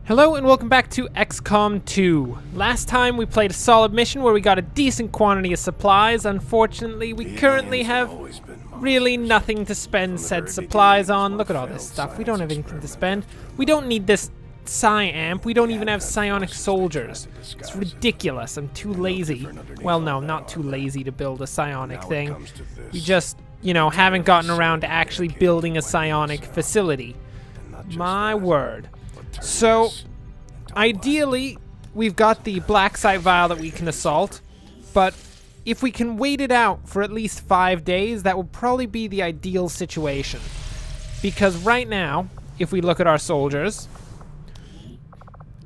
Hello and welcome back to XCom 2. Last time we played a solid mission where we got a decent quantity of supplies. Unfortunately, we currently have really nothing to spend said supplies on. Look at all this stuff. We don't have anything to spend. We don't need this psi amp. We don't even have psionic soldiers. It's ridiculous. I'm too lazy. Well, no, I'm not too lazy to build a psionic thing. We just, you know, haven't gotten around to actually building a psionic facility. My word. So, ideally, we've got the Blacksite Vial that we can assault, but if we can wait it out for at least 5 days, that would probably be the ideal situation. Because right now, if we look at our soldiers,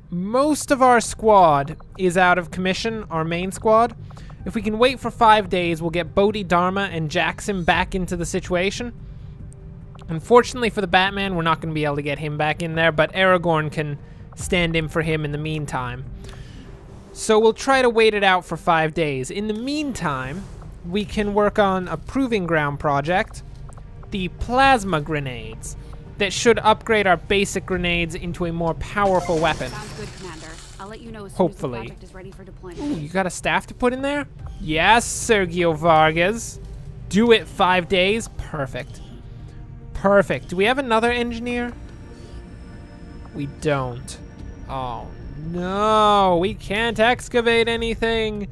most of our squad is out of commission, our main squad. If we can wait for 5 days, we'll get Bodhi, Dharma, and Jackson back into the situation. Unfortunately for the Batman, we're not going to be able to get him back in there, but Aragorn can stand in for him in the meantime. So we'll try to wait it out for 5 days. In the meantime, we can work on a proving ground project, the plasma grenades, that should upgrade our basic grenades into a more powerful weapon. Sounds good, Commander. I'll let you know as Hopefully. soon as the project is ready for deployment. Ooh, you got a staff to put in there? Yes, Sergio Vargas. Do it 5 days? Perfect. Perfect. Do we have another engineer? We don't. Oh, no. We can't excavate anything.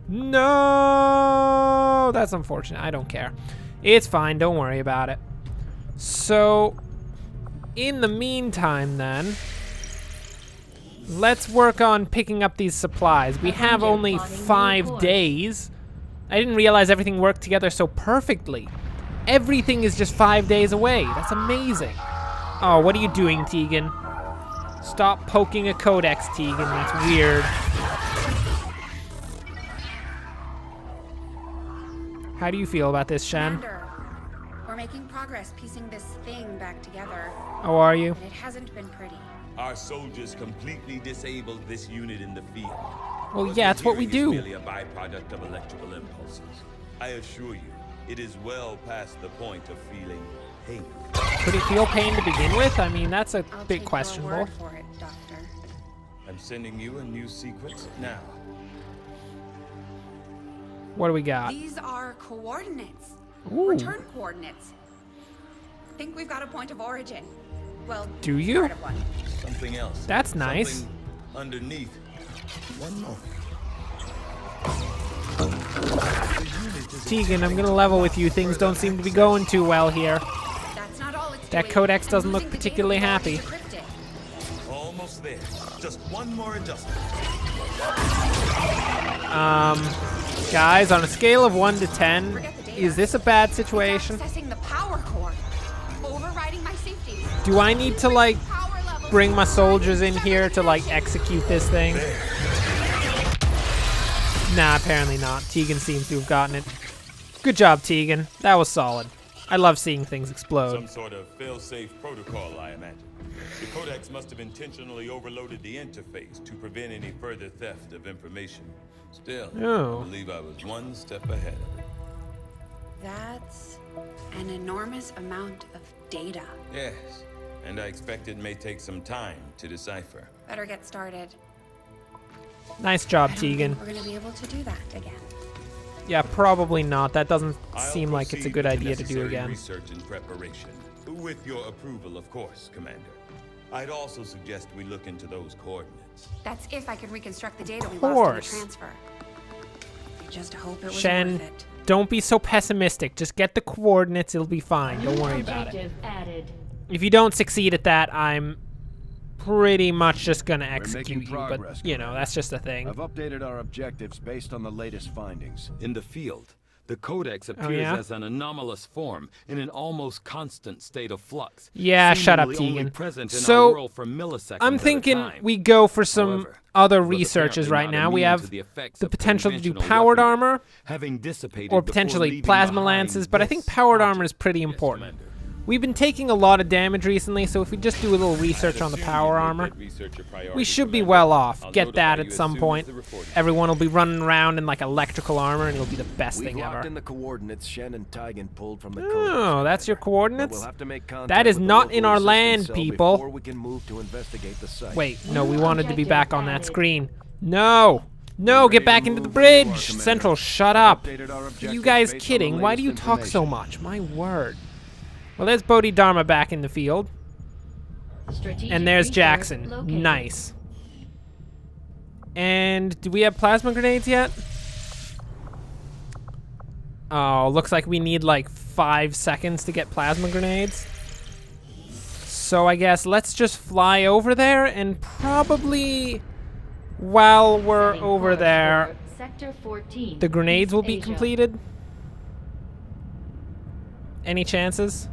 No. That's unfortunate. I don't care. It's fine. Don't worry about it. So, in the meantime, then, let's work on picking up these supplies. We have only 5 days. I didn't realize everything worked together so perfectly. Everything is just 5 days away. That's amazing. Oh, what are you doing, Tegan? Stop poking a codex, Tegan. That's weird. How do you feel about this, Shan? Commander, we're making progress piecing this thing back together. How are you? And it hasn't been pretty. Our soldiers completely disabled this unit in the field. Well, yeah, it's what we hearing do. is merely a byproduct of electrical impulses. I assure you, it is well past the point of feeling pain. Could it feel pain to begin with? I mean, that's a I'll bit take questionable. your word for it, Doctor. I'm sending you a new sequence now. What do we got? These are coordinates. Ooh. Return coordinates. Think we've got a point of origin. Well, Do you? part of one. Something else. That's nice. Something underneath. One more. Tegan, I'm gonna level with you. Things don't seem to be going too well here. That's not all it's That doing. codex I'm doesn't look losing the particularly data happy. we logged to decrypt it. Almost there. Just one more adjustment. Guys, on a scale of 1 to 10, Forget the data. is this a bad situation? It's accessing the power core. Overriding my safety. Do I need to, like, Power level. bring my soldiers in here to, like, execute this thing? Nah, apparently not. Tegan seems to have gotten it. Good job, Tegan. That was solid. I love seeing things explode. Some sort of fail-safe protocol, I imagine. The codex must have intentionally overloaded the interface to prevent any further theft of information. Still, Oh. I believe I was one step ahead of it. That's an enormous amount of data. Yes, and I expect it may take some time to decipher. Better get started. Nice job, I don't Tegan. think we're gonna be able to do that again. Yeah, probably not. That doesn't I'll seem like it's a proceed good with the idea to do necessary again. Research and preparation, with your approval, of course, Commander. I'd also suggest we look into those coordinates. That's if I can reconstruct the data we Of lost in the course. transfer. I just hope it was Shen, worth it. don't be so pessimistic. Just get the coordinates. It'll be fine. Don't worry about it. Objective added. If you don't succeed at that, I'm pretty much just gonna execute you. progress, But, you know, Commander. that's just a thing. I've updated our objectives based on the latest findings. In the field, the codex appears yeah? as an anomalous form in an almost constant state of flux. Yeah, shut up, seemingly only Tegan. present in So, our world for milliseconds I'm at a thinking time. we go for some However, other was researches apparently right not now. We immune have to the effects the of potential to do conventional powered weaponry, armor, having dissipated or before potentially leaving plasma behind lances, but I think this powered armor object. is pretty Yes, important. Commander. We've been taking a lot of damage recently, so if we just do a little research on the power armor, we should be well off. Get that at some point. Everyone will be running around in like electrical armor, and it'll be the best thing locked ever. in the coordinates Shen and Taigen pulled from the Oh, that's your coordinates? We'll have to make contact That is with the not local in our resistance land, cell people. before we can move to investigate the site. Wait, no, we wanted to be back on that screen. No! No, get back into the bridge! Central, shut up! Are you guys kidding? Why do you talk so much? My word. Well, there's Bodhidharma back in the field. And there's Jackson. Nice. And do we have plasma grenades yet? Oh, looks like we need like 5 seconds to get plasma grenades. So I guess let's just fly over there and probably while we're over there, Sector 14, the grenades will be Asia. completed. Any chances?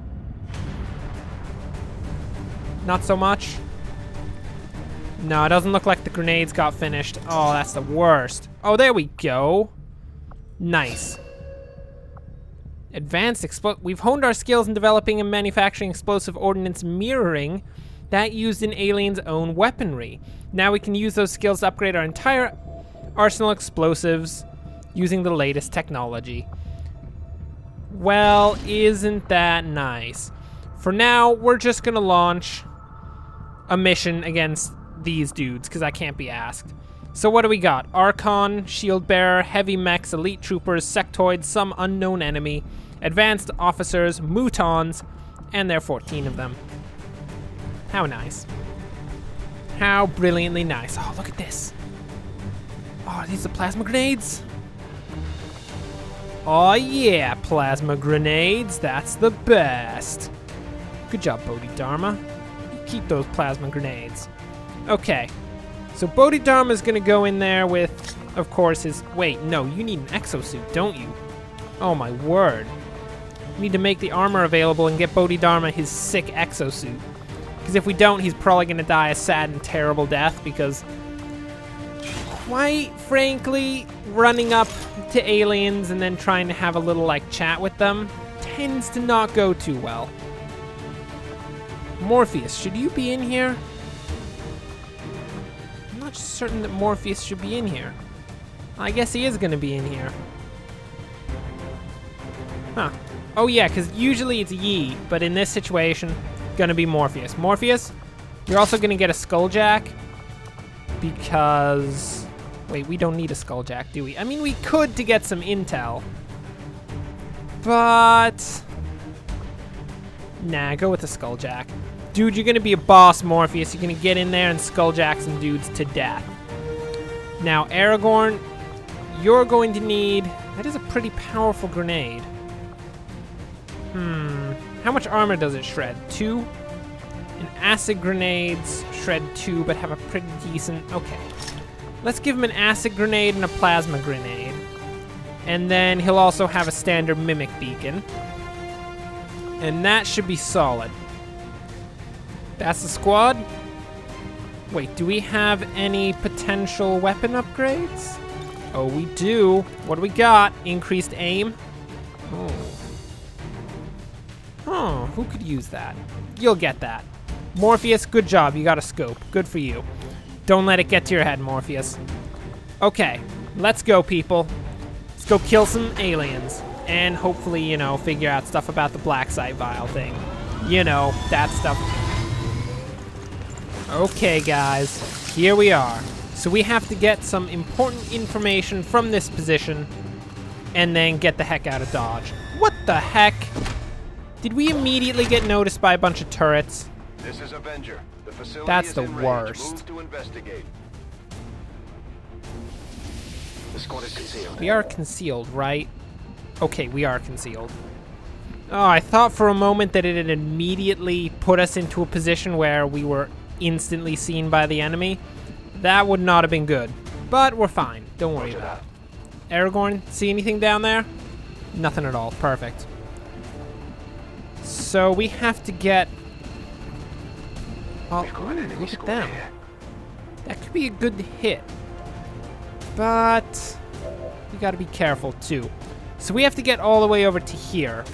Not so much. No, it doesn't look like the grenades got finished. Oh, that's the worst. Oh, there we go. Nice. Advanced we've honed our skills in developing and manufacturing explosive ordnance mirroring that used in aliens' own weaponry. Now we can use those skills to upgrade our entire arsenal of explosives using the latest technology. Well, isn't that nice? For now, we're just gonna launch a mission against these dudes, because I can't be asked. So what do we got? Archon, Shield Bearer, Heavy Mechs, Elite Troopers, Sectoids, some unknown enemy, Advanced Officers, Mutons, and there are 14 of them. How nice. How brilliantly nice. Oh, look at this. Oh, are these the plasma grenades? Oh yeah, plasma grenades. That's the best. Good job, Bodhidharma. You keep those plasma grenades. Okay. So Bodhidharma is going to go in there with, of course, his... Wait, no, you need an exosuit, don't you? Oh my word. We need to make the armor available and get Bodhidharma his sick exosuit. Because if we don't, he's probably going to die a sad and terrible death because, quite frankly, running up to aliens and then trying to have a little, like, chat with them tends to not go too well. Morpheus, should you be in here? I'm not certain that Morpheus should be in here. I guess he is going to be in here. Huh. Oh yeah, because usually it's Yi, but in this situation, gonna be Morpheus. Morpheus, you're also gonna get a Skulljack, because... Wait, we don't need a Skulljack, do we? I mean, we could to get some intel, but... Nah, go with the Skulljack. Dude, you're gonna be a boss, Morpheus. You're gonna get in there and Skulljack some dudes to death. Now, Aragorn, you're going to need... That is a pretty powerful grenade. How much armor does it shred? 2? And acid grenades shred 2, but have a pretty decent... Okay. Let's give him an acid grenade and a plasma grenade. And then he'll also have a standard mimic beacon. And that should be solid. That's the squad? Wait, do we have any potential weapon upgrades? Oh, we do. What do we got? Increased aim? Oh. Oh, who could use that? You'll get that. Morpheus, good job. You got a scope. Good for you. Don't let it get to your head, Morpheus. Okay, let's go, people. Let's go kill some aliens. And hopefully, you know, figure out stuff about the Blacksite Vial thing. You know, that stuff. Okay, guys. Here we are. So we have to get some important information from this position and then get the heck out of Dodge. What the heck? Did we immediately get noticed by a bunch of turrets? This is Avenger. The facility That's is the in range. worst. Move to investigate. The squad is concealed. We are concealed, right? Okay, we are concealed. Oh, I thought for a moment that it had immediately put us into a position where we were instantly seen by the enemy. That would not have been good. But we're fine. Don't worry about it. Aragorn, see anything down there? Nothing at all. Perfect. So we have to get... Oh, ooh, look at them. That could be a good hit. But we gotta be careful too. So we have to get all the way over to here.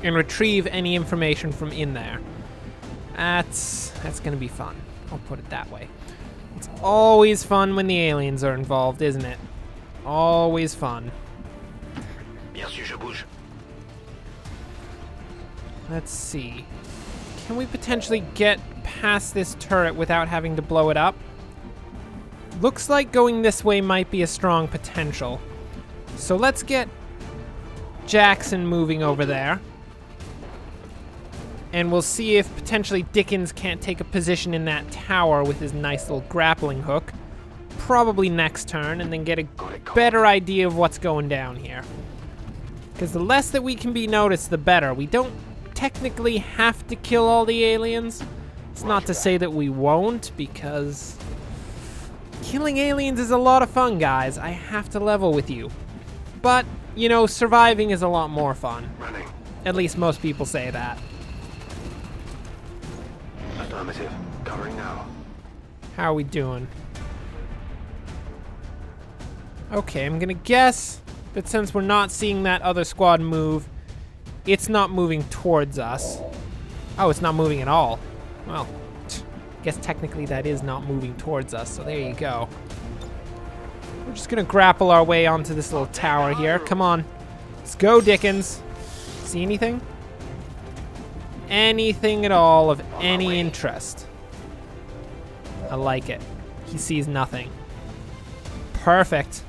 and retrieve any information from in there. That's gonna be fun. I'll put it that way. It's always fun when the aliens are involved, isn't it? Always fun. Bien sûr, je bouge. Let's see. Can we potentially get past this turret without having to blow it up? Looks like going this way might be a strong potential. So let's get Jackson moving over there. And we'll see if potentially Dickens can't take a position in that tower with his nice little grappling hook. Probably next turn, and then get a better idea of what's going down here. Because the less that we can be noticed, the better. We don't technically have to kill all the aliens. It's not to say that we won't, because killing aliens is a lot of fun, guys. I have to level with you. But, you know, surviving is a lot more fun. Running. At least most people say that. Affirmative. Covering now. How are we doing? Okay, I'm gonna guess that since we're not seeing that other squad move, it's not moving towards us. Oh, it's not moving at all. Well, I guess technically that is not moving towards us, so there you go. We're just gonna grapple our way onto this little tower here. Come on. Let's go, Dickens. See anything? Anything at all of any interest. I like it. He sees nothing. Perfect.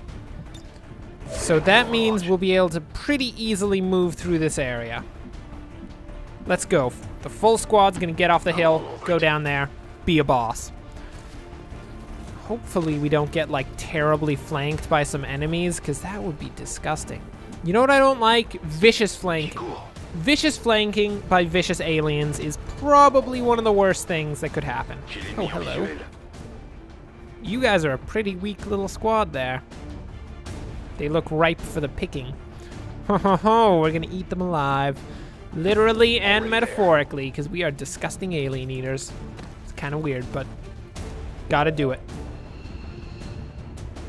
So that means we'll be able to pretty easily move through this area. Let's go. The full squad's gonna get off the hill, go down there, be a boss. Hopefully we don't get like terribly flanked by some enemies, because that would be disgusting. You know what I don't like? Vicious flanking. Vicious flanking by vicious aliens is probably one of the worst things that could happen. Oh, hello. You guys are a pretty weak little squad there. They look ripe for the picking. Ho ho ho, we're gonna eat them alive. Literally and metaphorically, because we are disgusting alien eaters. It's kind of weird, but gotta do it.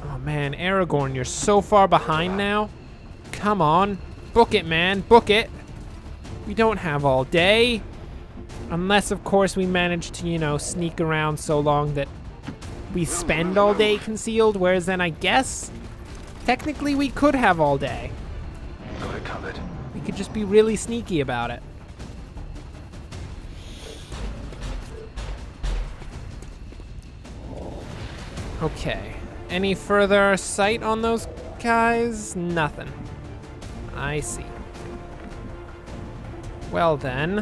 Oh man, Aragorn, you're so far behind now. Come on, book it, man, book it. We don't have all day. Unless, of course, we manage to, you know, sneak around so long that we spend all day concealed, whereas then I guess technically we could have all day. Got it covered. We could just be really sneaky about it. Okay. Any further sight on those guys? Nothing. I see. Well then,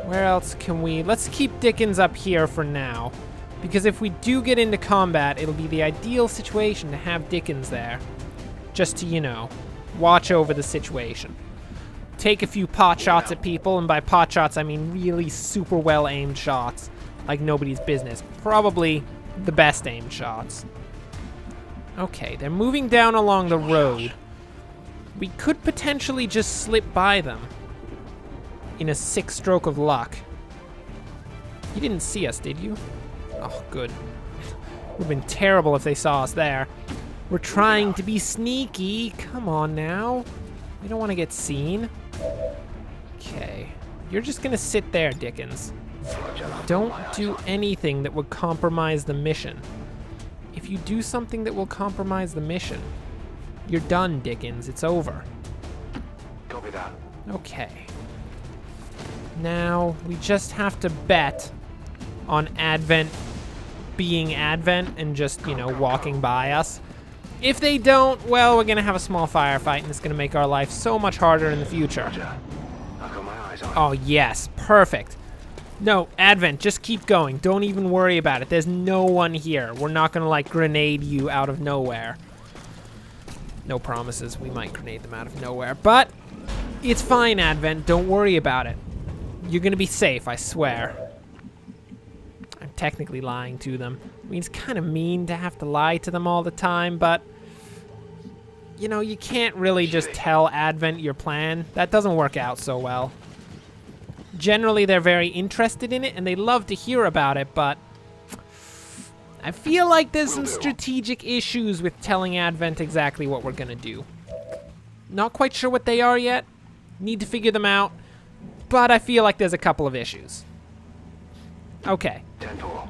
where else can we... Let's keep Dickens up here for now. Because if we do get into combat, it'll be the ideal situation to have Dickens there. Just to, you know, watch over the situation. Take a few pot shots at people, and by pot shots I mean really super well aimed shots. Like nobody's business. Probably the best aimed shots. Okay, they're moving down along the road. We could potentially just slip by them. In a sick stroke of luck. You didn't see us, did you? Oh, good. Would have been terrible if they saw us there. We're trying to be sneaky. Come on now. We don't want to get seen. Okay. You're just gonna sit there, Dickens. Don't do anything that would compromise the mission. If you do something that will compromise the mission, you're done, Dickens. It's over. Copy that. Okay. Now, we just have to bet on Advent being Advent and just, you know, walking by us. If they don't, well, we're gonna have a small firefight and it's gonna make our life so much harder in the future. I've got my eyes on. Oh, yes. Perfect. No, Advent, just keep going. Don't even worry about it. There's no one here. We're not gonna, like, grenade you out of nowhere. No promises. We might grenade them out of nowhere, but it's fine, Advent. Don't worry about it. You're gonna be safe, I swear. I'm technically lying to them. I mean, it's kind of mean to have to lie to them all the time, but you know, you can't really just tell Advent your plan. That doesn't work out so well. Generally, they're very interested in it, and they love to hear about it, but I feel like there's some strategic issues with telling Advent exactly what we're gonna do. Not quite sure what they are yet, Need to figure them out, but I feel like there's a couple of issues. Okay. 10-4.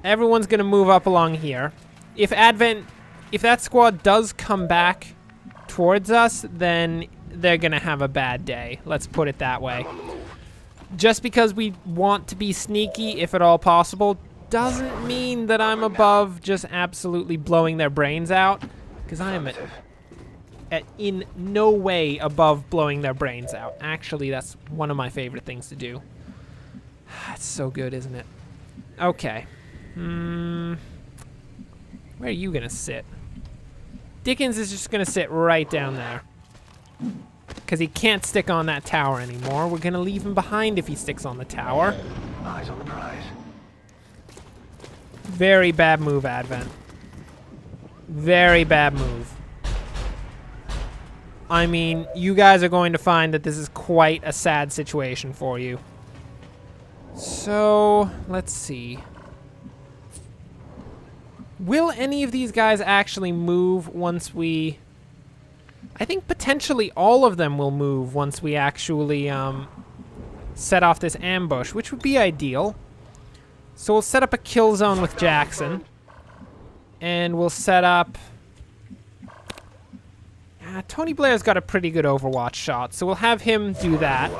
Everyone's gonna move up along here. If that squad does come back towards us, then they're gonna have a bad day. Let's put it that way. Just because we want to be sneaky, if at all possible, doesn't mean that I'm above just absolutely blowing their brains out, because I am in no way above blowing their brains out. Actually, that's one of my favorite things to do. It's so good, isn't it? Okay. Where are you gonna sit? Dickens is just gonna sit right down there. Because he can't stick on that tower anymore. We're gonna leave him behind if he sticks on the tower. Eyes on the prize. Very bad move, Advent. Very bad move. I mean, you guys are going to find that this is quite a sad situation for you. So, let's see. Will any of these guys actually move once we... I think potentially all of them will move once we actually set off this ambush, which would be ideal. So we'll set up a kill zone with Jackson. And we'll set up... Tony Blair's got a pretty good Overwatch shot, so we'll have him do that.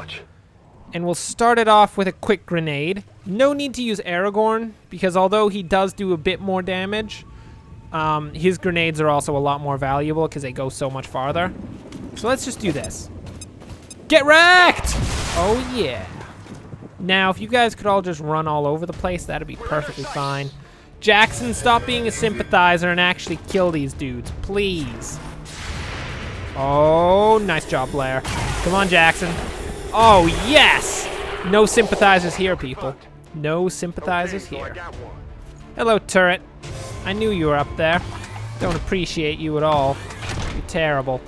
And we'll start it off with a quick grenade. No need to use Aragorn, because although he does do a bit more damage, his grenades are also a lot more valuable because they go so much farther. So let's just do this. Get wrecked! Oh yeah. Now, if you guys could all just run all over the place, that'd be perfectly fine. Jackson, stop being a sympathizer and actually kill these dudes, please. Oh, nice job, Blair. Come on, Jackson. Oh, yes! No sympathizers here, people. No sympathizers here. Hello, turret. I knew you were up there. Don't appreciate you at all. You're terrible.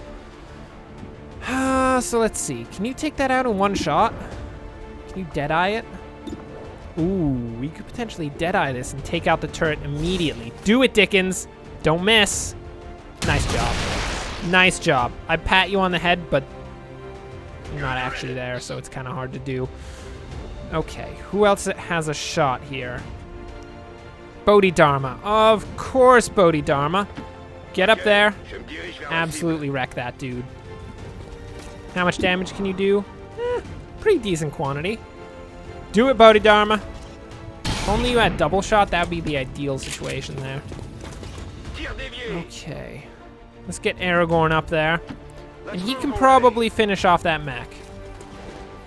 So let's see. Can you take that out in one shot? Can you deadeye it? Ooh, we could potentially deadeye this and take out the turret immediately. Do it, Dickens. Don't miss. Nice job. Nice job. I pat you on the head, but I'm not actually there, so it's kind of hard to do. Okay, who else has a shot here? Bodhidharma. Of course, Bodhidharma. Get up there. Absolutely wreck that dude. How much damage can you do? Pretty decent quantity. Do it, Bodhidharma. If only you had double shot, that would be the ideal situation there. Okay. Let's get Aragorn up there. And he can probably finish off that mech.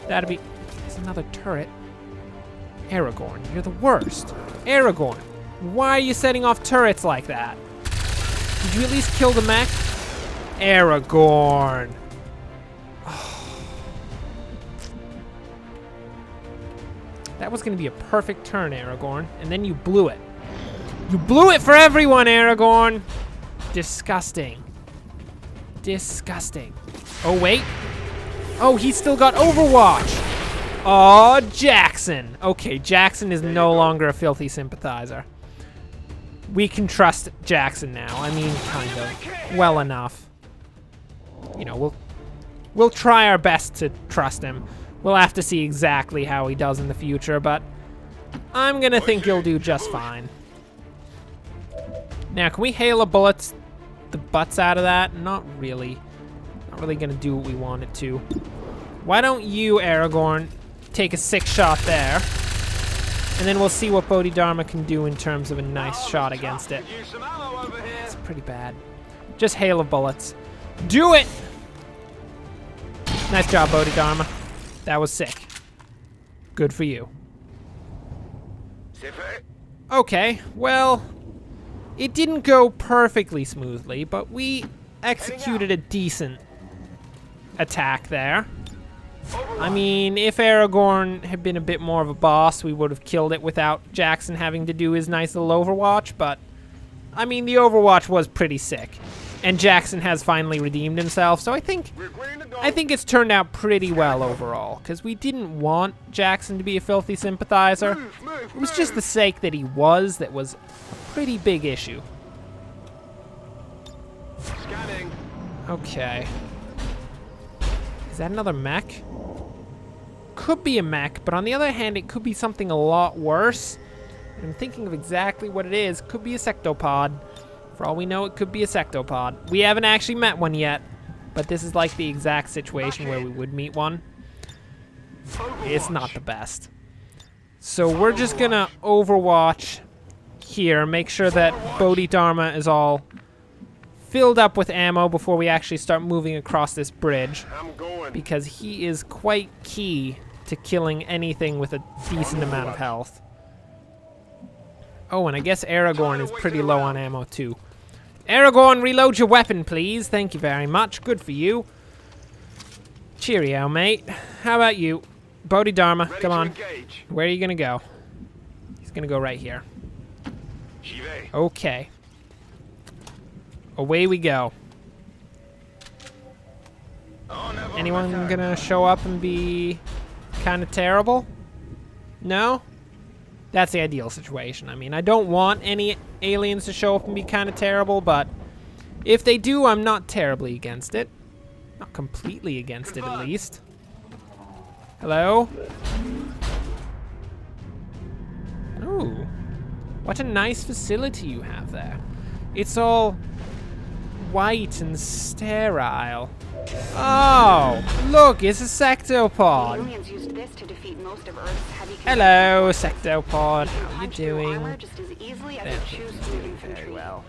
That'd be... There's another turret. Aragorn, you're the worst. Aragorn, why are you setting off turrets like that? Did you at least kill the mech? Aragorn. That was going to be a perfect turn, Aragorn. And then you blew it. You blew it for everyone, Aragorn. Disgusting. Disgusting. Oh, wait. Oh, he's still got Overwatch. Oh, Jackson. Okay, Jackson is no longer a filthy sympathizer. We can trust Jackson now. I mean, kind of. Well enough. You know, we'll try our best to trust him. We'll have to see exactly how he does in the future, but I'm gonna think he'll do just fine. Now, can we hail a bullets the butts out of that? Not really. Not really gonna do what we want it to. Why don't you, Aragorn, take a 6 shot there, and then we'll see what Bodhidharma can do in terms of a nice shot against it. It's pretty bad. Just hail of bullets. Do it! Nice job, Bodhidharma. That was sick. Good for you. Okay, well, it didn't go perfectly smoothly, but we executed a decent attack there. I mean, if Aragorn had been a bit more of a boss, we would have killed it without Jackson having to do his nice little Overwatch, but I mean, the Overwatch was pretty sick. And Jackson has finally redeemed himself, so I think it's turned out pretty well overall, because we didn't want Jackson to be a filthy sympathizer. It was just the sake that he was that was a pretty big issue. Scanning. Okay. Is that another mech? Could be a mech, but on the other hand, it could be something a lot worse. I'm thinking of exactly what it is. Could be a sectopod. For all we know, it could be a sectopod. We haven't actually met one yet, but this is like the exact situation where we would meet one. It's not the best. So we're just gonna overwatch here, make sure that Bodhidharma is all filled up with ammo before we actually start moving across this bridge, because he is quite key to killing anything with a decent amount of health. Oh, and I guess Aragorn is pretty low on ammo too. Aragorn, reload your weapon, please. Thank you very much. Good for you. Cheerio, mate. How about you? Bodhidharma, come on. Where are you gonna go? He's gonna go right here. Okay. Away we go. Anyone gonna show up and be kind of terrible? No? That's the ideal situation. I mean, I don't want any aliens to show up and be kind of terrible, but if they do, I'm not terribly against it. Not completely against it, at least. Hello? Ooh. What a nice facility you have there. It's all white and sterile. Oh, look, it's a sectopod. Aliens used this to defeat most of Earth's heavy. Hello, sectopod. How you doing? Just as easily as it choose infantry. Well,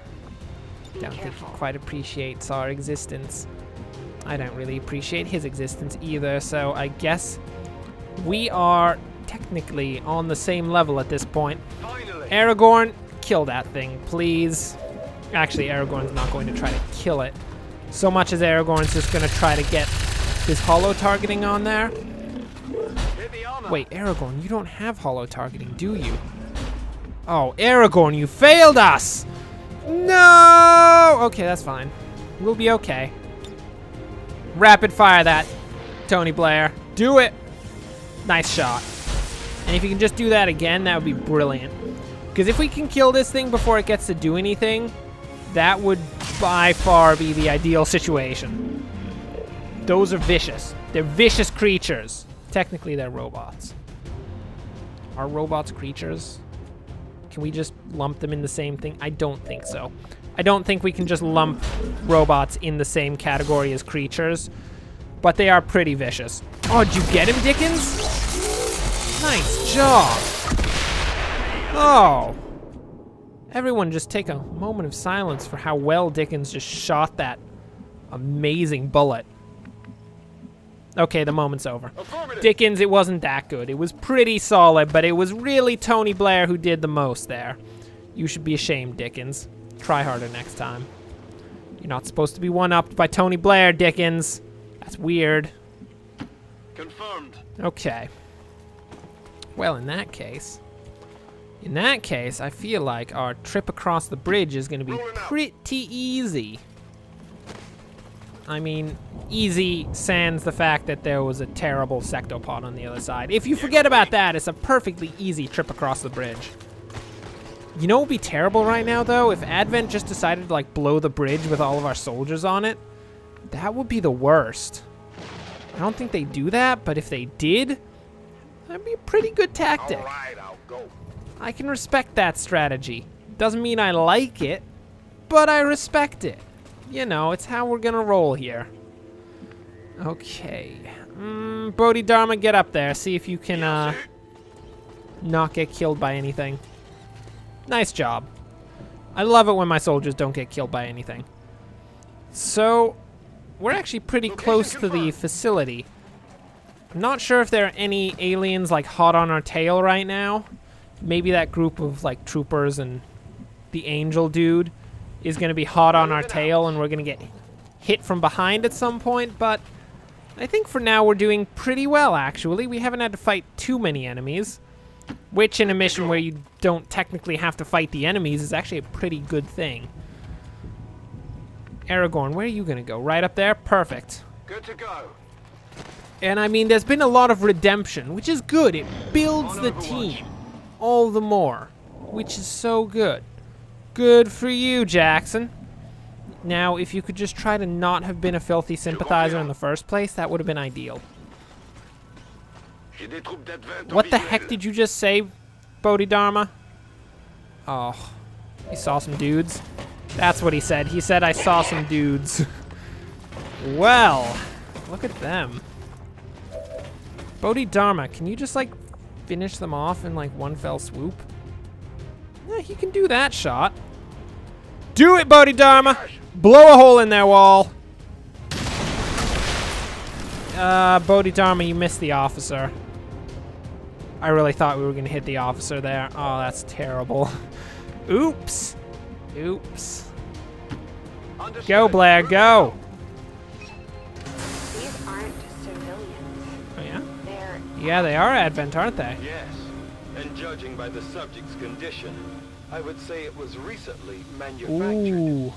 Don't think he quite appreciates our existence. I don't really appreciate his existence either, so I guess we are technically on the same level at this point. Aragorn, kill that thing, please. Actually, Aragorn's not going to try to kill it so much as Aragorn's just going to try to get his holo targeting on there. Wait, Aragorn, you don't have holo targeting, do you? Oh, Aragorn, you failed us! No! Okay, that's fine. We'll be okay. Rapid fire that, Tony Blair. Do it! Nice shot. And if you can just do that again, that would be brilliant. Because if we can kill this thing before it gets to do anything, that would by far be the ideal situation. Those are vicious. They're vicious creatures. Technically, they're robots. Are robots creatures? Can we just lump them in the same thing? I don't think so. I don't think we can just lump robots in the same category as creatures, but they are pretty vicious. Oh, did you get him, Dickens? Nice job. Oh. Everyone just take a moment of silence for how well Dickens just shot that amazing bullet. Okay, the moment's over. Dickens, it wasn't that good. It was pretty solid, but it was really Tony Blair who did the most there. You should be ashamed, Dickens. Try harder next time. You're not supposed to be one-upped by Tony Blair, Dickens. That's weird. Confirmed. Okay. Well, in that case, I feel like our trip across the bridge is going to be pretty easy. I mean, easy sans the fact that there was a terrible sectopod on the other side. If you forget about that, it's a perfectly easy trip across the bridge. You know what would be terrible right now, though? If Advent just decided to, like, blow the bridge with all of our soldiers on it, that would be the worst. I don't think they do that, but if they did, that'd be a pretty good tactic. All right, I'll go. I can respect that strategy. Doesn't mean I like it, but I respect it. You know, it's how we're gonna roll here. Okay. Bodhidharma, get up there. See if you can not get killed by anything. Nice job. I love it when my soldiers don't get killed by anything. So, we're actually pretty close to the facility. I'm not sure if there are any aliens like hot on our tail right now. Maybe that group of like troopers and the angel dude is going to be hot on our tail and we're going to get hit from behind at some point, but I think for now we're doing pretty well, actually. We haven't had to fight too many enemies, which in a mission where you don't technically have to fight the enemies is actually a pretty good thing. Aragorn, where are you going to go? Right up there? Perfect. Good to go. And I mean, there's been a lot of redemption, which is good. It builds the team all the more, which is so good. Good for you, Jackson. Now, if you could just try to not have been a filthy sympathizer in the first place, that would have been ideal. J'ai des troupes d'advent en What the visuel. heck did you just say, Bodhidharma? Oh, he saw some dudes. That's what he said. He said, I saw some dudes. Well, look at them. Bodhidharma, can you just, like, finish them off in, like, one fell swoop? Yeah, he can do that shot. Do it, Bodhidharma! Blow a hole in their wall. Bodhidharma, you missed the officer. I really thought we were gonna hit the officer there. Oh, that's terrible. Oops. Oops. Understood. Go, Blair, go. These aren't civilians. Oh, yeah? They're Yeah, they are Advent, aren't they? Yes, and judging by the subject's condition, I would say it was recently manufactured. Ooh.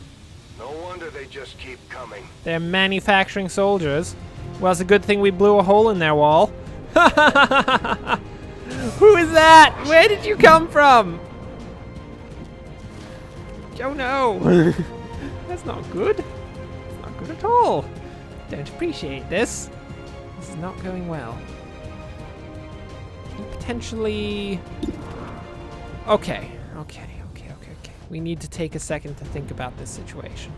No wonder they just keep coming. They're manufacturing soldiers. Well, it's a good thing we blew a hole in their wall. Who is that? Where did you come from? Oh no. That's not good. It's not good at all. Don't appreciate this. This is not going well. Can you potentially... Okay. We need to take a second to think about this situation.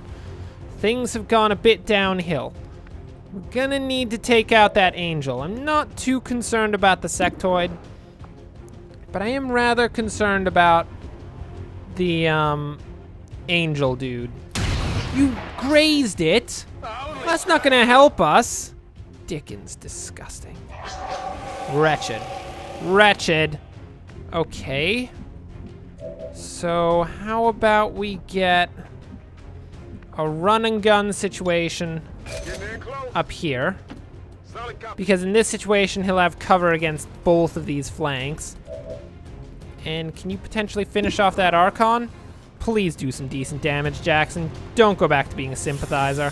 Things have gone a bit downhill. We're gonna need to take out that angel. I'm not too concerned about the sectoid, but I am rather concerned about the angel dude. You grazed it. That's not gonna help us. Dickens, disgusting. Wretched. Wretched. Okay. So how about we get a run and gun situation up here? Because in this situation, he'll have cover against both of these flanks. And can you potentially finish off that Archon? Please do some decent damage, Jackson. Don't go back to being a sympathizer.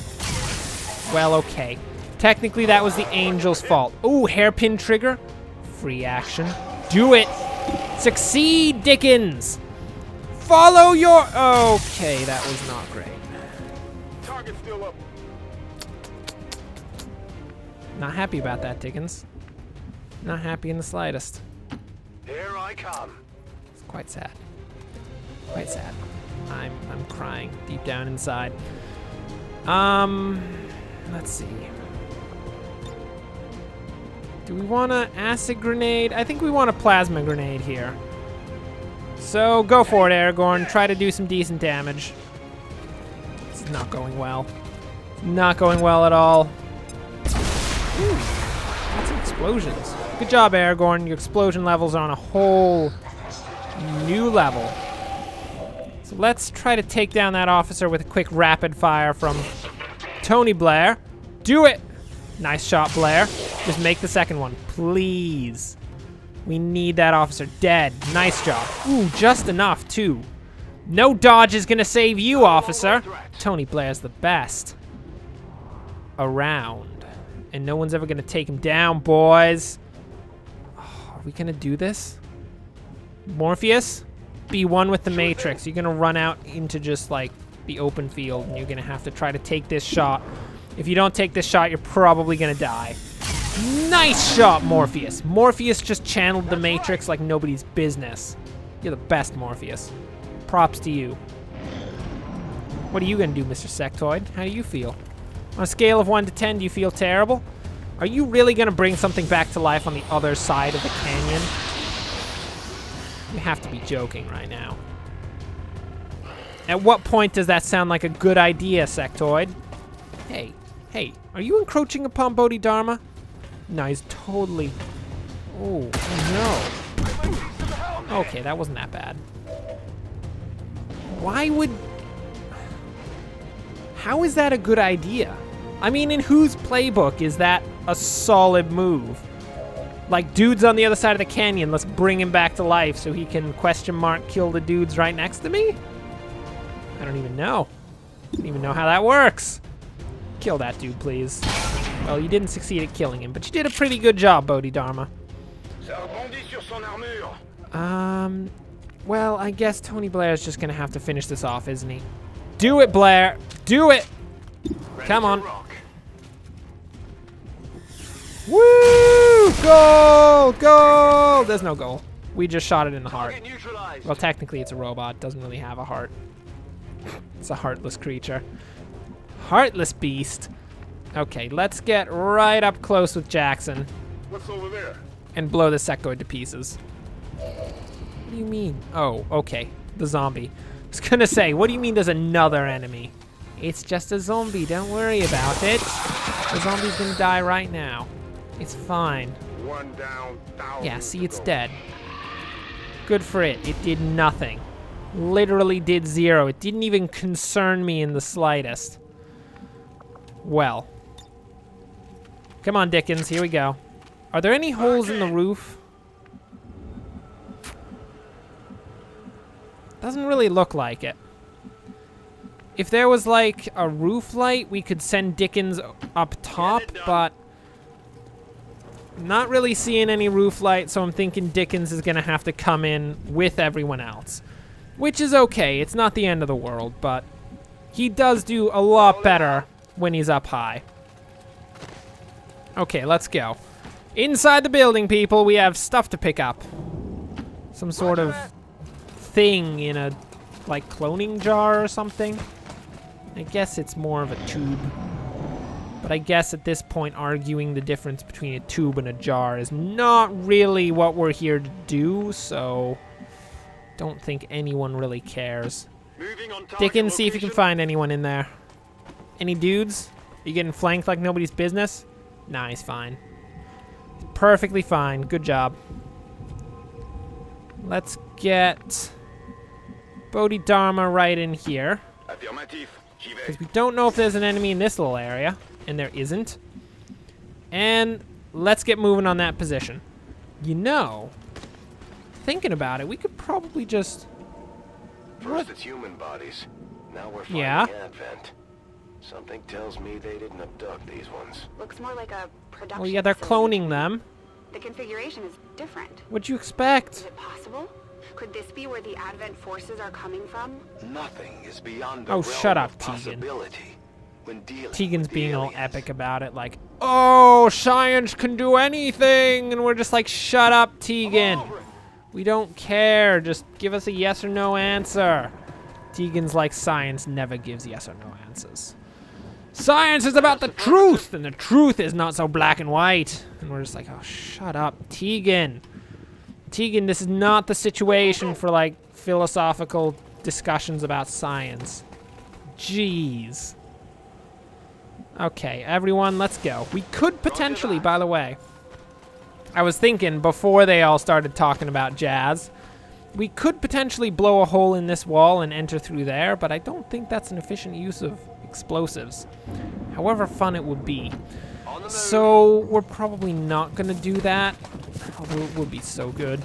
Well, okay. Technically, that was the Angel's fault. Ooh, hairpin trigger. Free action. Do it. Succeed, Dickens. Follow your... Okay, that was not great. Target still up. Not happy about that, Dickens. Not happy in the slightest. Here I come. It's quite sad. Quite sad. I'm crying deep down inside. Let's see. Do we want an acid grenade? I think we want a plasma grenade here. So go for it, Aragorn. Try to do some decent damage. This is not going well. Not going well at all. Ooh, lots of explosions. Good job, Aragorn. Your explosion levels are on a whole new level. So let's try to take down that officer with a quick rapid fire from Tony Blair. Do it! Nice shot, Blair. Just make the second one, please. We need that officer dead. Nice job. Ooh, just enough, too. No dodge is gonna save you, officer. Tony Blair's the best around. And no one's ever gonna take him down, boys. Oh, are we gonna do this? Morpheus, be one with the Matrix. You're gonna run out into just like the open field and you're gonna have to try to take this shot. If you don't take this shot, you're probably gonna die. Nice shot, Morpheus. Morpheus just channeled the Matrix like nobody's business. You're the best, Morpheus. Props to you. What are you gonna do, Mr. Sectoid? How do you feel? On a scale of 1 to 10, do you feel terrible? Are you really gonna bring something back to life on the other side of the canyon? You have to be joking right now. At what point does that sound like a good idea, Sectoid? Hey, are you encroaching upon Bodhidharma? No, he's totally... Oh no. Okay, that wasn't that bad. Why would... How is that a good idea? I mean, in whose playbook is that a solid move? Like, dude's on the other side of the canyon, let's bring him back to life so he can kill the dudes right next to me? I don't even know. I don't even know how that works. Kill that dude, please. Well, you didn't succeed at killing him, but you did a pretty good job, Bodhidharma. Well, I guess Tony Blair's just gonna have to finish this off, isn't he? Do it, Blair. Do it. Come on. Woo! Goal! Goal! There's no goal. We just shot it in the heart. Well, technically it's a robot. Doesn't really have a heart. It's a heartless creature. Heartless beast. Okay, let's get right up close with Jackson. What's over there? And blow the sectoid to pieces. What do you mean? Oh, okay. The zombie. I was gonna say, what do you mean there's another enemy? It's just a zombie. Don't worry about it. The zombie's gonna die right now. It's fine. One down, Yeah, see, it's dead. Good for it. It did nothing. Literally did zero. It didn't even concern me in the slightest. Well. Come on, Dickens. Here we go. Are there any holes in the roof? Doesn't really look like it. If there was like a roof light, we could send Dickens up top, but not really seeing any roof light, so I'm thinking Dickens is gonna have to come in with everyone else. Which is okay, it's not the end of the world, but he does do a lot better when he's up high. Okay, let's go. Inside the building, people, we have stuff to pick up. Some sort of thing in a, like, cloning jar or something. I guess it's more of a tube. But I guess at this point, arguing the difference between a tube and a jar is not really what we're here to do, so don't think anyone really cares. Dickens, see if you can find anyone in there. Any dudes? Are you getting flanked like nobody's business? Nah, he's fine. Perfectly fine. Good job. Let's get Bodhidharma right in here. Because we don't know if there's an enemy in this little area. And there isn't. And let's get moving on that position. You know, thinking about it, we could probably just... First it's human bodies. Now we're finding Advent. Something tells me they didn't abduct these ones. Looks more like a production. Oh yeah, they're cloning them. The configuration is different. What'd you Is expect? it possible? Could this be where the Advent forces are coming from? Nothing is beyond the Oh, realm shut up, of Tegan. possibility when dealing Tegan's with being all aliens. epic about it, like, oh, science can do anything, and we're just like, shut up, Tegan. We don't care, just give us a yes or no answer. Tegan's like, science never gives yes or no answers. Science is about the truth, and the truth is not so black and white. And we're just like, oh, shut up, Tegan. Tegan, this is not the situation for, like, philosophical discussions about science. Jeez. Okay, everyone, let's go. We could potentially, by the way, I was thinking before they all started talking about jazz, we could potentially blow a hole in this wall and enter through there, but I don't think that's an efficient use of explosives. However fun it would be. So we're probably not gonna do that, although it would be so good.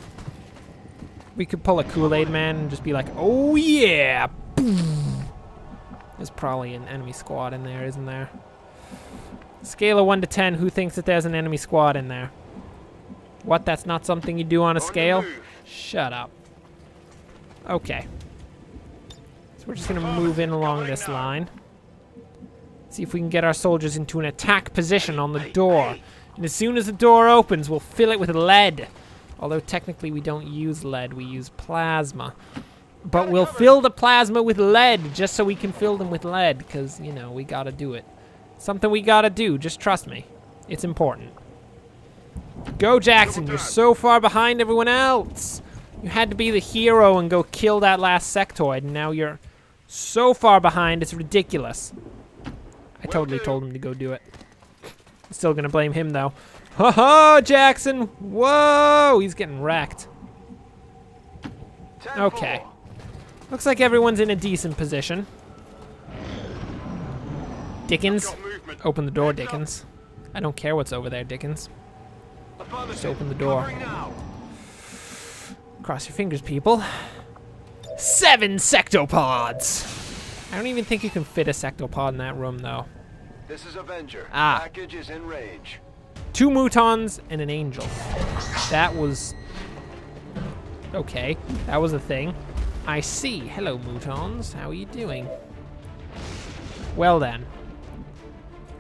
We could pull a Kool-Aid Man and just be like, oh yeah! There's probably an enemy squad in there, isn't there? Scale of 1 to 10, who thinks that there's an enemy squad in there? What, that's not something you do on a scale? Shut up. Okay. So we're just gonna move in along this line. See if we can get our soldiers into an attack position on the door. And as soon as the door opens, we'll fill it with lead. Although technically we don't use lead, we use plasma. But we'll fill the plasma with lead just so we can fill them with lead, because, you know, we gotta do it. Something we gotta do, just trust me. It's important. Go, Jackson, you're so far behind everyone else. You had to be the hero and go kill that last sectoid, and now you're so far behind, it's ridiculous. I totally told him to go do it. I'm still gonna blame him, though. Ha-ha, Jackson! Whoa! He's getting wrecked. Okay. Looks like everyone's in a decent position. Dickens. Open the door, Dickens. I don't care what's over there, Dickens. Just open the door. Cross your fingers, people. 7 sectopods! I don't even think you can fit a sectopod in that room, though. This is Avenger. Ah. Package is in range. 2 mutons and an angel. That was... okay, that was a thing. I see. Hello, mutons. How are you doing? Well then.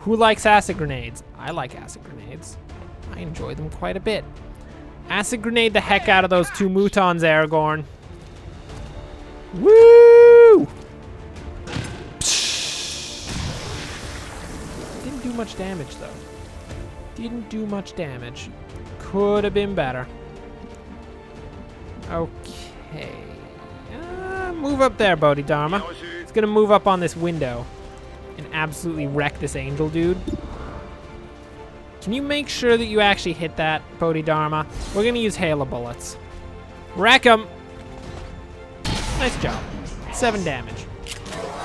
Who likes acid grenades? I like acid grenades. I enjoy them quite a bit. Acid grenade the heck out of those 2 mutons, Aragorn. Woo! Didn't do much damage, though. Didn't do much damage. Could have been better. Okay. Move up there, Bodhidharma. It's gonna move up on this window and absolutely wreck this angel dude. Can you make sure that you actually hit that, Bodhidharma? We're gonna use hail of bullets. Wreck him! Nice job. 7 damage.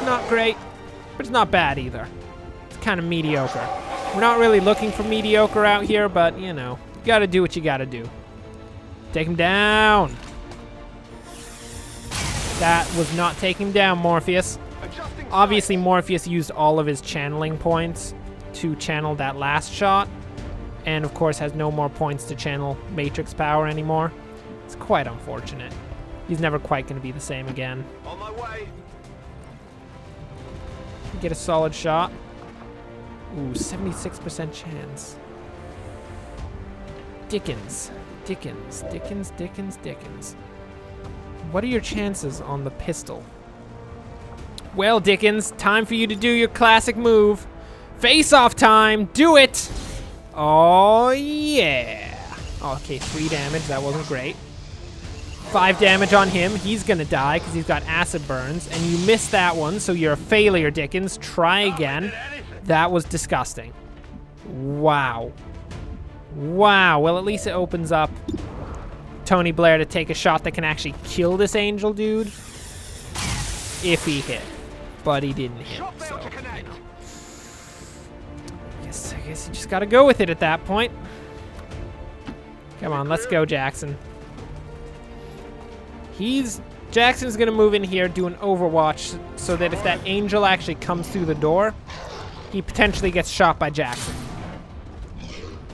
Not great, but it's not bad either. It's kind of mediocre. We're not really looking for mediocre out here, but, you know, you gotta do what you gotta do. Take him down! That was not taking him down, Morpheus. Obviously, Morpheus used all of his channeling points to channel that last shot, and of course has no more points to channel Matrix power anymore. It's quite unfortunate. He's never quite going to be the same again. On my way. Get a solid shot. Ooh, 76% chance. Dickens. Dickens. Dickens, Dickens, Dickens. What are your chances on the pistol? Well, Dickens, time for you to do your classic move. Face-off time! Do it! Oh, yeah. Okay, 3 damage. That wasn't great. 5 damage on him. He's gonna die because he's got acid burns. And you missed that one, so you're a failure, Dickens. Try again. That was disgusting. Wow. Wow. Well, at least it opens up Tony Blair to take a shot that can actually kill this angel dude. If he hit. But he didn't hit, so, you know. I guess you just gotta go with it at that point. Come on, let's go, Jackson. Jackson's gonna move in here, do an overwatch, so that if that angel actually comes through the door, he potentially gets shot by Jackson.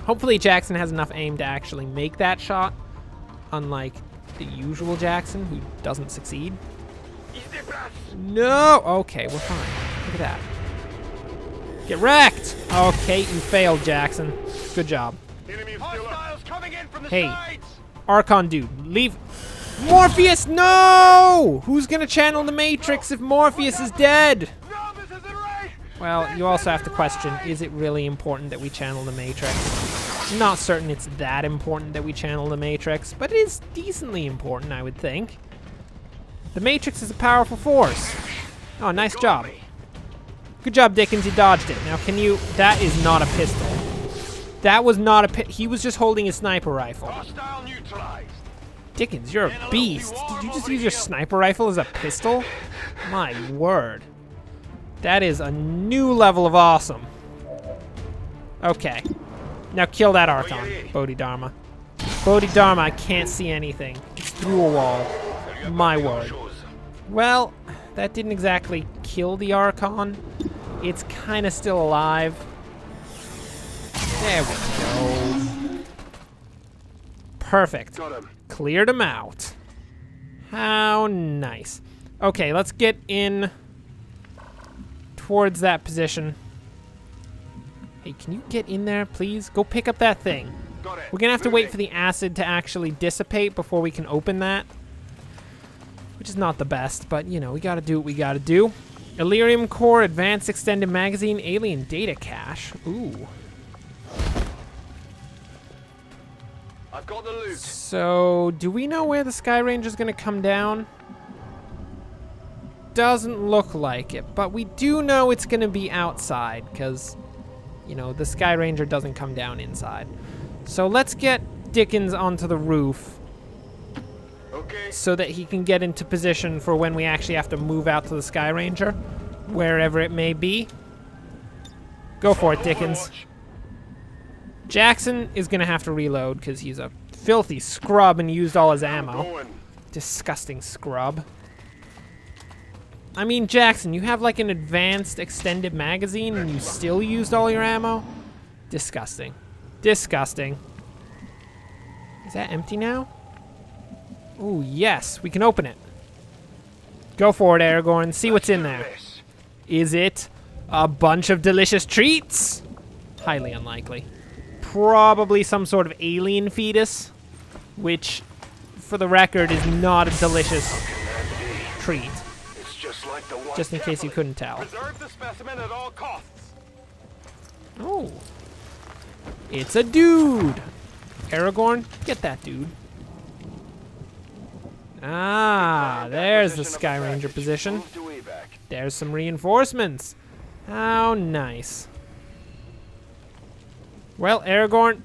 Hopefully Jackson has enough aim to actually make that shot, unlike the usual Jackson, who doesn't succeed. No! Okay, we're fine. Look at that. Get wrecked! Okay, you failed, Jackson. Good job. Hey, Archon dude, leave. Morpheus, no! Who's gonna channel the Matrix if Morpheus is dead? Well, you also have to question, is it really important that we channel the Matrix? I'm not certain it's that important that we channel the Matrix, but it is decently important, I would think. The Matrix is a powerful force. Oh, nice job. Good job, Dickens, you dodged it. Now, can you... That is not a pistol. That was not a he was just holding a sniper rifle. Dickens, you're a beast. Did you just use your sniper rifle as a pistol? My word. That is a new level of awesome. Okay. Now kill that Archon, Bodhidharma. Bodhidharma, I can't see anything. It's through a wall. My word. Well, that didn't exactly kill the Archon. It's kind of still alive. There we go. Perfect. Cleared him out. How nice. Okay, let's get in towards that position. Hey, can you get in there, please? Go pick up that thing. We're gonna have to wait for the acid to actually dissipate before we can open that. Which is not the best, but, you know, we gotta do what we gotta do. Illyrium Core, Advanced Extended Magazine, Alien Data Cache. Ooh. I've got the loot. So, do we know where the Sky Ranger's gonna come down? Doesn't look like it, but we do know it's gonna be outside, because, you know, the Sky Ranger doesn't come down inside. So let's get Dickens onto the roof. Okay. So that he can get into position for when we actually have to move out to the Sky Ranger, wherever it may be. Go for it, Dickens. Jackson is gonna have to reload because he's a filthy scrub and used all his ammo. Disgusting scrub. I mean, Jackson, you have like an advanced extended magazine and you still used all your ammo? Disgusting. Disgusting. Is that empty now? Ooh, yes, we can open it. Go for it, Aragorn. See what's in there. Is it A bunch of delicious treats. Highly unlikely. Probably some sort of alien fetus, which, for the record, is not a delicious treat. It's just like the one. Just in case you couldn't tell. Preserve the specimen at all costs. Oh. It's a dude. Aragorn, get that dude. Ah, there's the Sky Ranger position. There's some reinforcements. How nice. Well, Aragorn,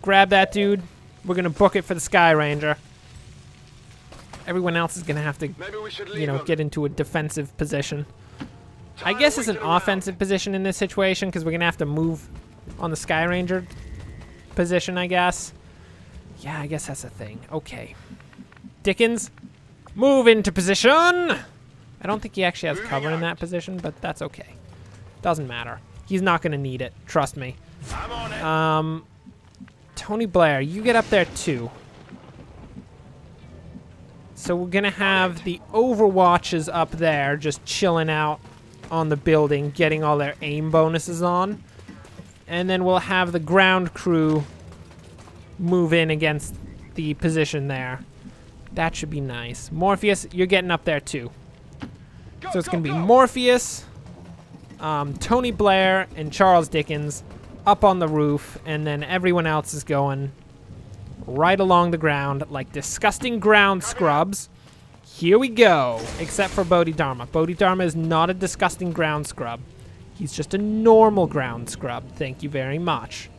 grab that dude. We're gonna book it for the Sky Ranger. Everyone else is gonna have to, get into a defensive position. I guess it's an offensive position in this situation because we're gonna have to move on the Sky Ranger position, I guess. Yeah, I guess that's a thing. Okay. Dickens, move into position! I don't think he actually has cover in that position, but that's okay. Doesn't matter. He's not gonna need it. Trust me. I'm on it. Tony Blair, you get up there too. So we're gonna have the Overwatches up there just chilling out on the building, getting all their aim bonuses on. And then we'll have the ground crew move in against the position there. That should be nice. Morpheus, you're getting up there too. So it's gonna be Morpheus, Tony Blair, and Charles Dickens up on the roof, and then everyone else is going right along the ground like disgusting ground scrubs. Here we go. Except for Bodhidharma. Bodhidharma is not a disgusting ground scrub. He's just a normal ground scrub. Thank you very much.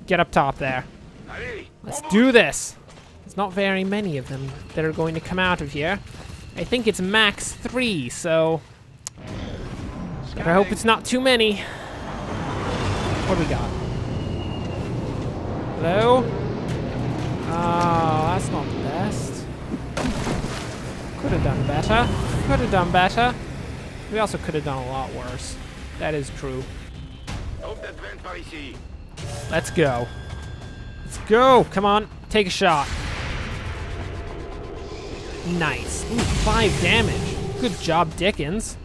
Get up top there. Let's do this. There's not very many of them that are going to come out of here. I think it's max 3, so I hope it's not too many. What do we got? Hello? Oh, that's not the best. Could have done better. Could have done better. We also could have done a lot worse. That is true. Let's go. Let's go. Come on. Take a shot. Nice. Ooh, 5 damage. Good job, Dickens.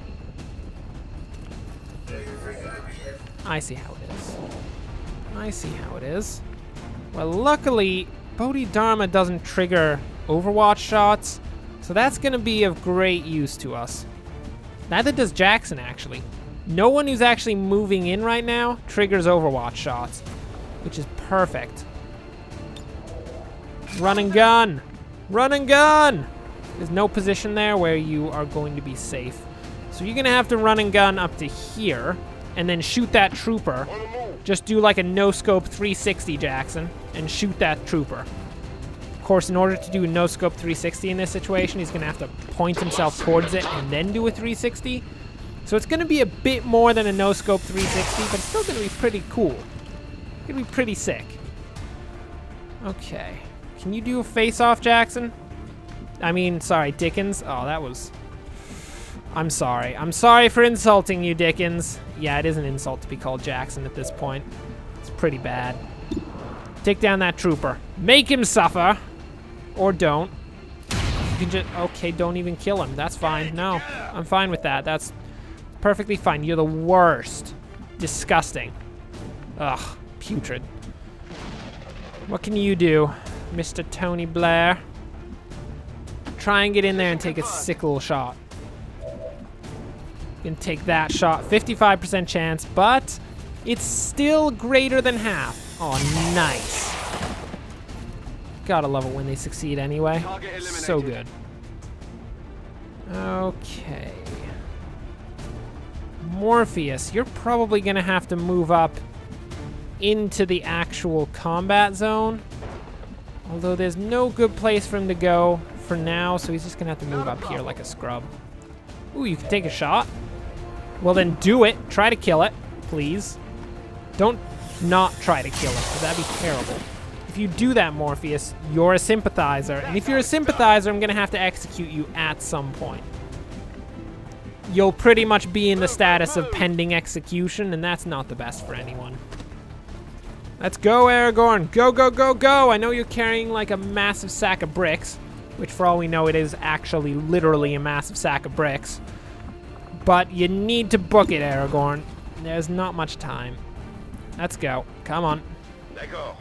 I see how it is. I see how it is. Well, luckily, Bodhidharma doesn't trigger Overwatch shots, so that's going to be of great use to us. Neither does Jackson, actually. No one who's actually moving in right now triggers Overwatch shots, which is perfect. Run and gun! Run and gun! There's no position there where you are going to be safe. So you're going to have to run and gun up to here, and then shoot that trooper. Just do like a no-scope 360, Jackson, and shoot that trooper. Of course, in order to do a no-scope 360 in this situation, he's going to have to point himself towards it and then do a 360. So it's going to be a bit more than a no-scope 360, but it's still going to be pretty cool. It's going to be pretty sick. Okay. Can you do a face-off, Jackson? I mean, sorry, Dickens. Oh, that was... I'm sorry. I'm sorry for insulting you, Dickens. Yeah, it is an insult to be called Jackson at this point. It's pretty bad. Take down that trooper. Make him suffer. Or don't. You can just... Okay, don't even kill him. That's fine. No, I'm fine with that. That's perfectly fine. You're the worst. Disgusting. Ugh, putrid. What can you do, Mr. Tony Blair? Try and get in there and take a sick little shot. You can take that shot. 55% chance, but it's still greater than half. Oh, nice. Gotta love it when they succeed anyway. So good. Okay. Morpheus, you're probably gonna have to move up into the actual combat zone. Although there's no good place for him to go for now, so he's just gonna have to move up here like a scrub. Ooh, you can take a shot. Well then do it. Try to kill it, please. Don't not try to kill it, because that'd be terrible. If you do that, Morpheus, you're a sympathizer. And if you're a sympathizer, I'm gonna have to execute you at some point. You'll pretty much be in the status of pending execution, and that's not the best for anyone. Let's go, Aragorn. Go, go, go, go. I know you're carrying like a massive sack of bricks, which for all we know, it is actually literally a massive sack of bricks. But you need to book it, Aragorn. There's not much time. Let's go. Come on. Let go.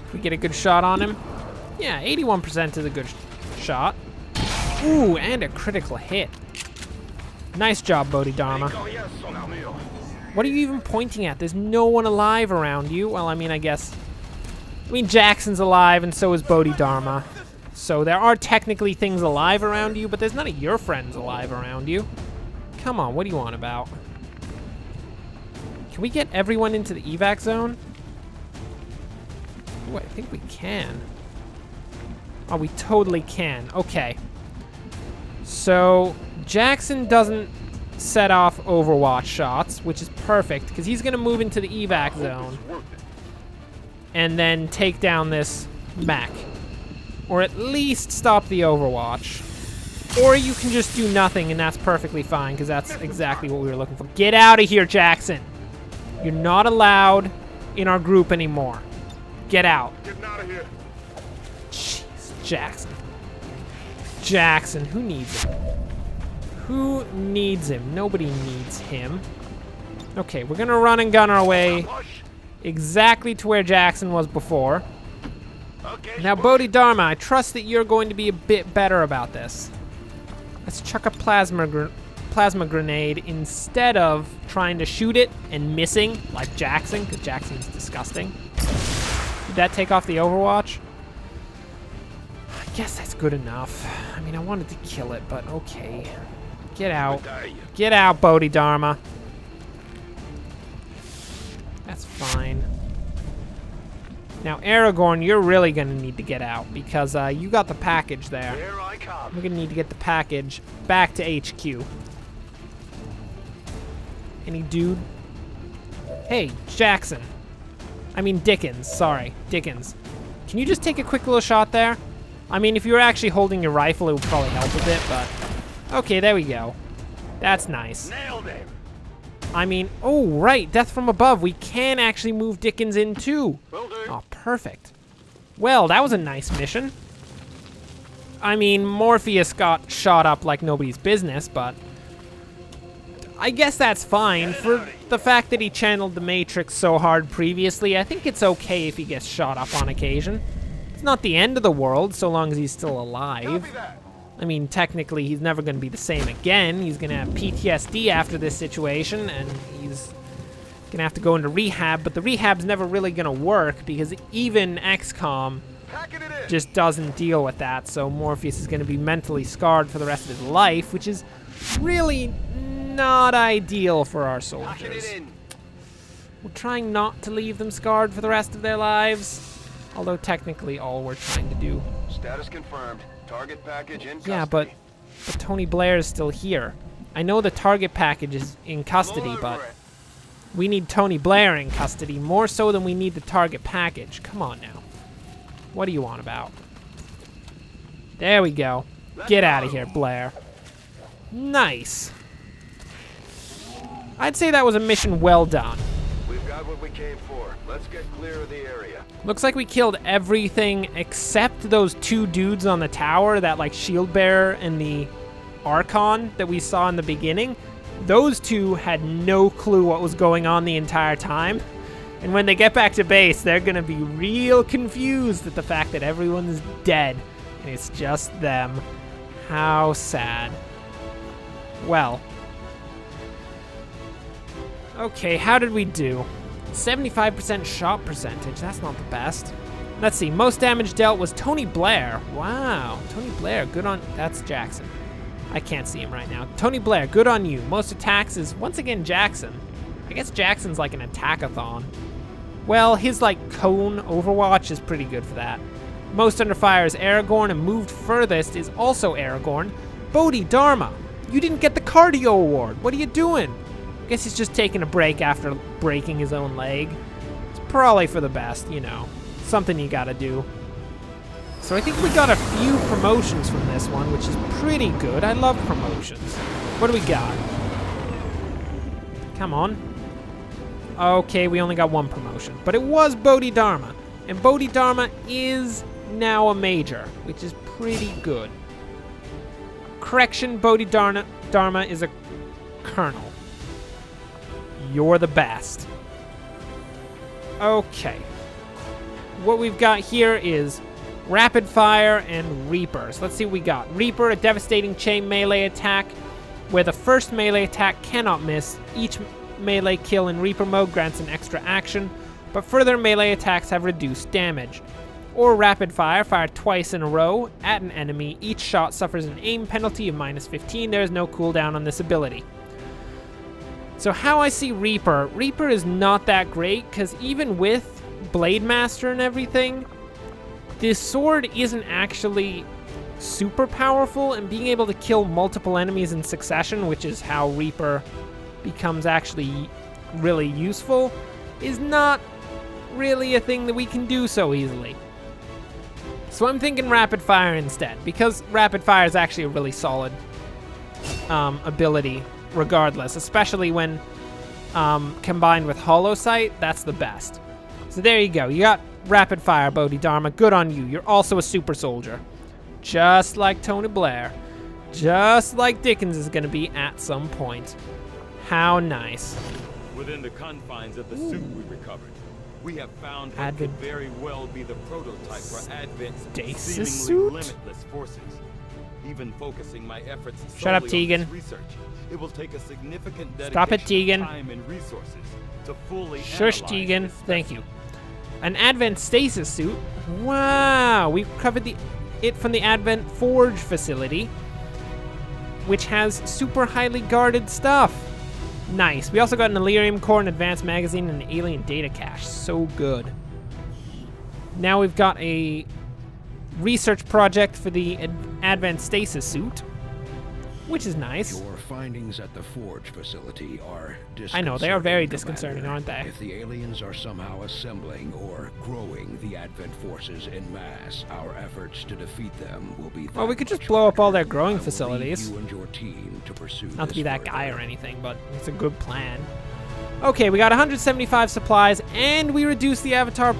Can we get a good shot on him? Yeah, 81% is a good shot. Ooh, and a critical hit. Nice job, Bodhidharma. What are you even pointing at? There's no one alive around you. Well, I mean, Jackson's alive, and so is Bodhidharma. So there are technically things alive around you, but there's none of your friends alive around you. Come on, what do you want about? Can we get everyone into the evac zone? Ooh, I think we can. Oh, we totally can. Okay. So Jackson doesn't set off Overwatch shots, which is perfect, because he's going to move into the evac zone and then take down this mech. Or at least stop the Overwatch. Or you can just do nothing, and that's perfectly fine, because that's exactly what we were looking for. Get out of here, Jackson! You're not allowed in our group anymore. Get out. Get out of here. Jeez, Jackson. Jackson, who needs him? Who needs him? Nobody needs him. Okay, we're gonna run and gun our way exactly to where Jackson was before. Okay. Now, Bodhidharma, I trust that you're going to be a bit better about this. Let's chuck a plasma grenade instead of trying to shoot it and missing like Jackson, because Jackson's disgusting. Did that take off the Overwatch? I guess that's good enough. I mean, I wanted to kill it, but okay. Get out. Get out, Bodhidharma. That's fine. Now, Aragorn, you're really going to need to get out because you got the package there. Here I come. We're going to need to get the package back to HQ. Any dude? Hey, Jackson. I mean Dickens, sorry. Dickens. Can you just take a quick little shot there? I mean, if you were actually holding your rifle, it would probably help a bit, but... Okay, there we go. That's nice. Nailed him. I mean, oh, right, death from above. We can actually move Dickens in, too. Will do. Oh, perfect. Well, that was a nice mission. I mean, Morpheus got shot up like nobody's business, but... I guess that's fine. For the fact that he channeled the Matrix so hard previously, I think it's okay if he gets shot up on occasion. It's not the end of the world, so long as he's still alive. Copy that. I mean, technically, he's never going to be the same again. He's going to have PTSD after this situation, and he's going to have to go into rehab, but the rehab's never really going to work because even XCom Packing it in. just doesn't deal with that, so Morpheus is going to be mentally scarred for the rest of his life, which is really not ideal for our Packing it soldiers. in. We're trying not to leave them scarred for the rest of their lives, although technically all we're trying to do. Status confirmed. Target package in custody. Yeah, but Tony Blair is still here. I know the target package is in custody, All but over it. we need Tony Blair in custody more so than we need the target package. Come on now. What do you want about? There we go. Get out of here, Blair. Nice. I'd say that was a mission well done. We've got what we came for. Let's get clear of the area. Looks like we killed everything except those two dudes on the tower, that like shield bearer and the Archon that we saw in the beginning. Those two had no clue what was going on the entire time. And when they get back to base, they're gonna be real confused at the fact that everyone's dead and it's just them. How sad. Well. Okay, how did we do? 75% shot percentage, that's not the best. Let's see, most damage dealt was Tony Blair. Wow, Tony Blair, good on, that's Jackson. I can't see him right now. Tony Blair, good on you. Most attacks is, once again, Jackson. I guess Jackson's like an attack-a-thon. Well, his like cone Overwatch is pretty good for that. Most under fire is Aragorn, and moved furthest is also Aragorn. Bodhidharma, you didn't get the cardio award. What are you doing? I guess he's just taking a break after breaking his own leg. It's probably for the best, you know. Something you gotta do. So I think we got a few promotions from this one, which is pretty good. I love promotions. What do we got? Come on. Okay, we only got one promotion. But it was Bodhidharma. And Bodhidharma is now a major, which is pretty good. Correction, Bodhidharma Dharma is a colonel. You're the best. Okay. What we've got here is Rapid Fire and Reaper. So let's see what we got. Reaper, a devastating chain melee attack where the first melee attack cannot miss. Each melee kill in Reaper mode grants an extra action, but further melee attacks have reduced damage. Or Rapid Fire, fired twice in a row at an enemy. Each shot suffers an aim penalty of -15. There is no cooldown on this ability. So how I see Reaper, Reaper is not that great, because even with Blade Master and everything, this sword isn't actually super powerful, and being able to kill multiple enemies in succession, which is how Reaper becomes actually really useful, is not really a thing that we can do so easily. So I'm thinking Rapid Fire instead, because Rapid Fire is actually a really solid ability regardless, especially when combined with Hollow Sight. That's the best. So there you go. You got Rapid Fire, Bodhidharma. Good on you. You're also a super soldier. Just like Tony Blair. Just like Dickens is going to be at some point. How nice. Within the confines of the suit we recovered, we have found what Advent could very well be the prototype for Advent's Stasis seemingly suit? limitless forces. Even focusing my efforts Shut up, solely on Tegan. this research, it will take a significant Stop it, dedication Tegan. of time and resources to fully Shush, analyze Tegan. this Thank you. An Advent stasis suit. Wow. We've covered it from the Advent Forge facility, which has super highly guarded stuff. Nice. We also got an Elerium core, an advanced magazine, and an alien data cache. So good. Now we've got a research project for the Advent stasis suit, which is nice. Your findings at the Forge facility are disconcerting. I know, they are very Commander. disconcerting, aren't they? If the aliens are somehow assembling or growing the Advent forces en masse, our efforts to defeat them will be Well, we that could just much blow up all their harder. growing I will leave facilities. You and your team to pursue Not to be this that guy further. or anything, but it's a good plan. Okay, we got 175 supplies, and we reduced the Avatar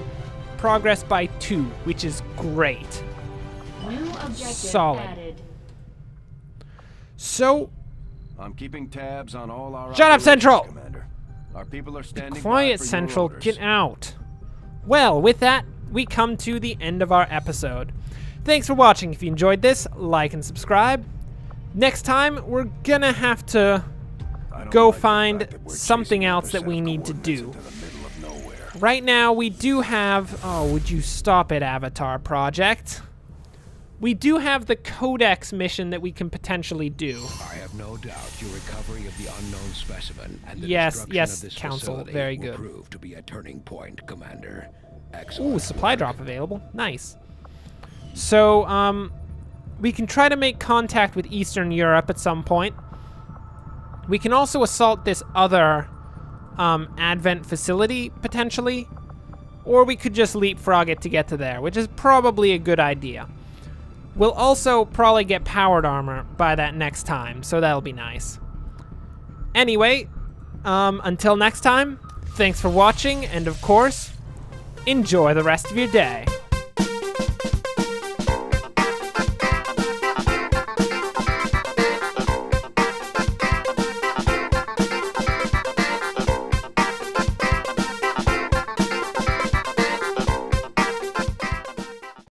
progress by 2, which is great. New objective Solid. added. So, I'm keeping tabs on all our Shut up, operations, Central! Commander. Our people are standing by quiet, for your Central, orders. get out. Well, with that, we come to the end of our episode. Thanks for watching. If you enjoyed this, like and subscribe. Next time, we're gonna have to I don't go like the find fact that we're something chasing else another that we set of need to coordinates do. into the middle of nowhere. Right now, we do have... Oh, would you stop it, Avatar Project? We do have the Codex mission that we can potentially do. I have no doubt your recovery of the unknown specimen and the Yes, destruction yes, of this Council, facility very will good. prove to be a turning point, Commander. Excellent. Ooh, supply work. drop available. Nice. So, we can try to make contact with Eastern Europe at some point. We can also assault this other Advent facility, potentially. Or we could just leapfrog it to get to there, which is probably a good idea. We'll also probably get powered armor by that next time, so that'll be nice. Anyway, until next time, thanks for watching, and of course, enjoy the rest of your day.